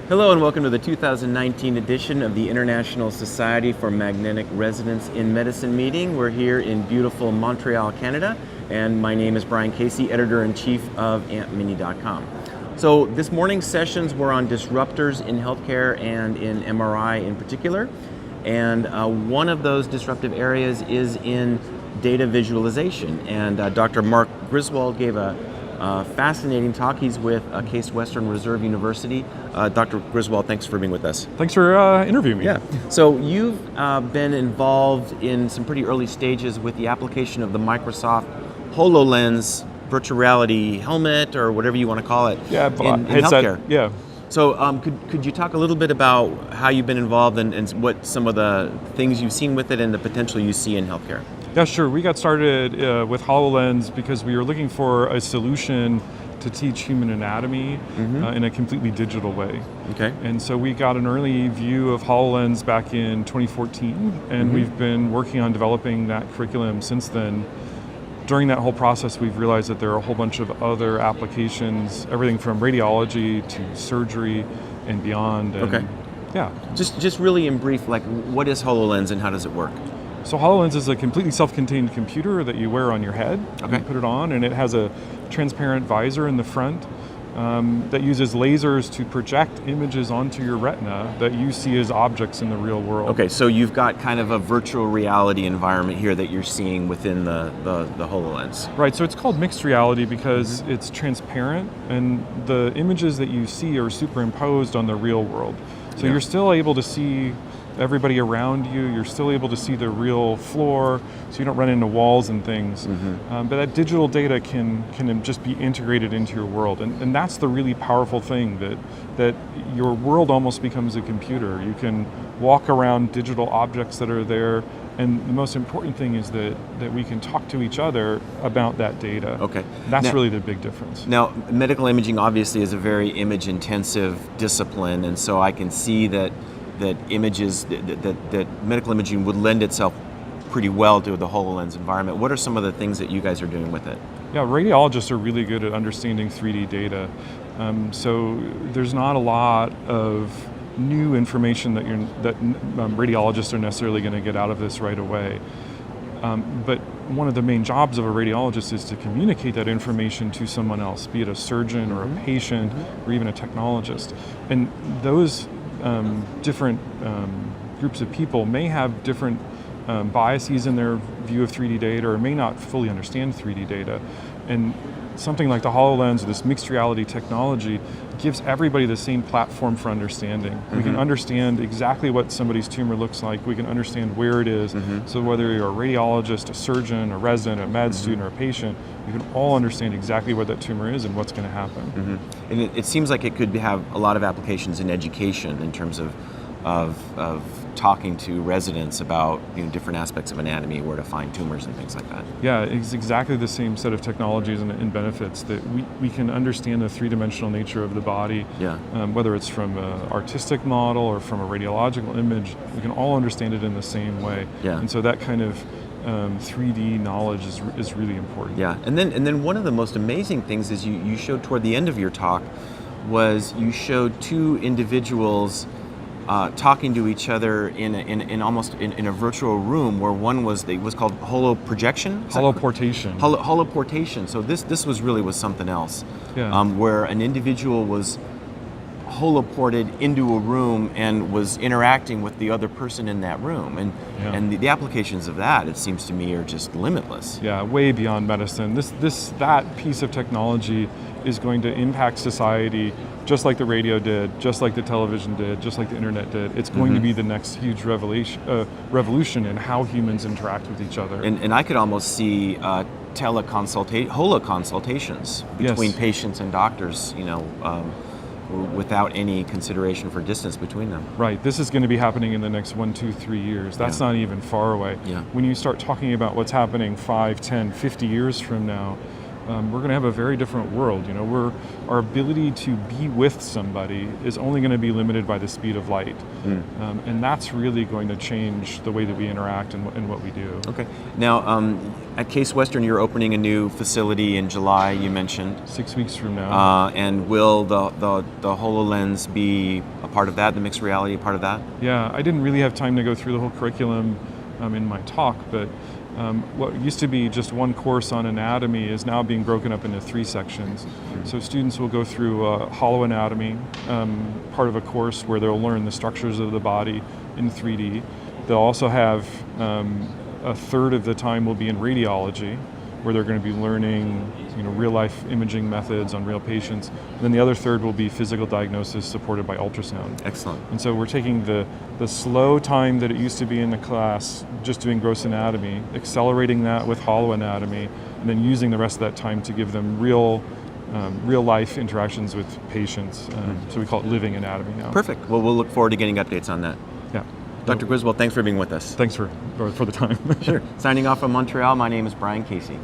Hello and welcome to the 2019 edition of the International Society for Magnetic Resonance in Medicine meeting. We're here in beautiful Montreal, Canada, and my name is Brian Casey, Editor-in-Chief of AmpMini.com. So this morning's sessions were on disruptors in healthcare and in MRI in particular, and one of those disruptive areas is in data visualization, and Dr. Mark Griswold gave a fascinating talk. He's with Case Western Reserve University. Dr. Griswold, thanks for being with us. Thanks for interviewing me. Yeah. So you've been involved in some pretty early stages with the application of the Microsoft HoloLens virtual reality helmet, or whatever you want to call it, in healthcare. Yeah. So could you talk a little bit about how you've been involved and what some of the things you've seen with it and the potential you see in healthcare? Yeah, sure. We got started with HoloLens because we were looking for a solution to teach human anatomy in a completely digital way. Okay. And so we got an early view of HoloLens back in 2014, and we've been working on developing that curriculum since then. During that whole process, we've realized that there are a whole bunch of other applications, everything from radiology to surgery and beyond. And Okay. Yeah. Just really in brief, like, what is HoloLens and how does it work? So HoloLens is a completely self-contained computer that you wear on your head. Okay. You put it on, and it has a transparent visor in the front that uses lasers to project images onto your retina that you see as objects in the real world. Okay, so you've got kind of a virtual reality environment here that you're seeing within the HoloLens. Right, so it's called mixed reality because it's transparent, and the images that you see are superimposed on the real world. So you're still able to see everybody around you, you're still able to see the real floor, so you don't run into walls and things. But that digital data can just be integrated into your world, and that's the really powerful thing, that your world almost becomes a computer. You can walk around digital objects that are there, and the most important thing is that we can talk to each other about that data. Okay. That's really the big difference. Now, medical imaging obviously is a very image-intensive discipline, and so I can see that images, that medical imaging would lend itself pretty well to the HoloLens environment. What are some of the things that you guys are doing with it? Yeah, radiologists are really good at understanding 3D data. So there's not a lot of new information that radiologists are necessarily going to get out of this right away. But one of the main jobs of a radiologist is to communicate that information to someone else, be it a surgeon or a patient or even a technologist. And those different groups of people may have different biases in their view of 3D data, or may not fully understand 3D data. And something like the HoloLens, or this mixed reality technology, gives everybody the same platform for understanding. We can understand exactly what somebody's tumor looks like. We can understand where it is. So whether you're a radiologist, a surgeon, a resident, a med student, or a patient, you can all understand exactly what that tumor is and what's going to happen. And it seems like it could have a lot of applications in education in terms of talking to residents about different aspects of anatomy, where to find tumors and things like that. Yeah, it's exactly the same set of technologies and benefits, that we can understand the three-dimensional nature of the body, whether it's from an artistic model or from a radiological image. We can all understand it in the same way. And so that kind of 3D knowledge is really important. Yeah, and then one of the most amazing things is you showed toward the end of your talk was you showed two individuals talking to each other in almost a virtual room, where one was called holoprojection. Holoportation. Holoportation. So this was something else. Where an individual was holoported into a room and was interacting with the other person in that room, and the applications of that, it seems to me, are just limitless. Yeah, way beyond medicine. That piece of technology is going to impact society just like the radio did, just like the television did, just like the internet did. It's going to be the next huge revolution in how humans interact with each other. And I could almost see holoconsultations between patients and doctors, without any consideration for distance between them. Right. This is going to be happening in the next 1, 2, 3 years. That's not even far away. When you start talking about what's happening 5, 10, 50 years from now, we're going to have a very different world. Our ability to be with somebody is only going to be limited by the speed of light, and that's really going to change the way that we interact and what we do. Okay. Now, at Case Western, you're opening a new facility in July. You mentioned 6 weeks from now. And will the HoloLens be a part of that? The mixed reality a part of that? Yeah, I didn't really have time to go through the whole curriculum in my talk, but what used to be just one course on anatomy is now being broken up into 3 sections. So students will go through holoanatomy, part of a course where they'll learn the structures of the body in 3D. They'll also have a third of the time will be in radiology, where they're going to be learning real-life imaging methods on real patients. And then the other third will be physical diagnosis supported by ultrasound. Excellent. And so we're taking the slow time that it used to be in the class just doing gross anatomy, accelerating that with holoanatomy, and then using the rest of that time to give them real-life interactions with patients. So we call it living anatomy now. Perfect. Well, we'll look forward to getting updates on that. Yeah. Dr. Griswold, thanks for being with us. Thanks for the time. Sure. Signing off from Montreal, my name is Brian Casey.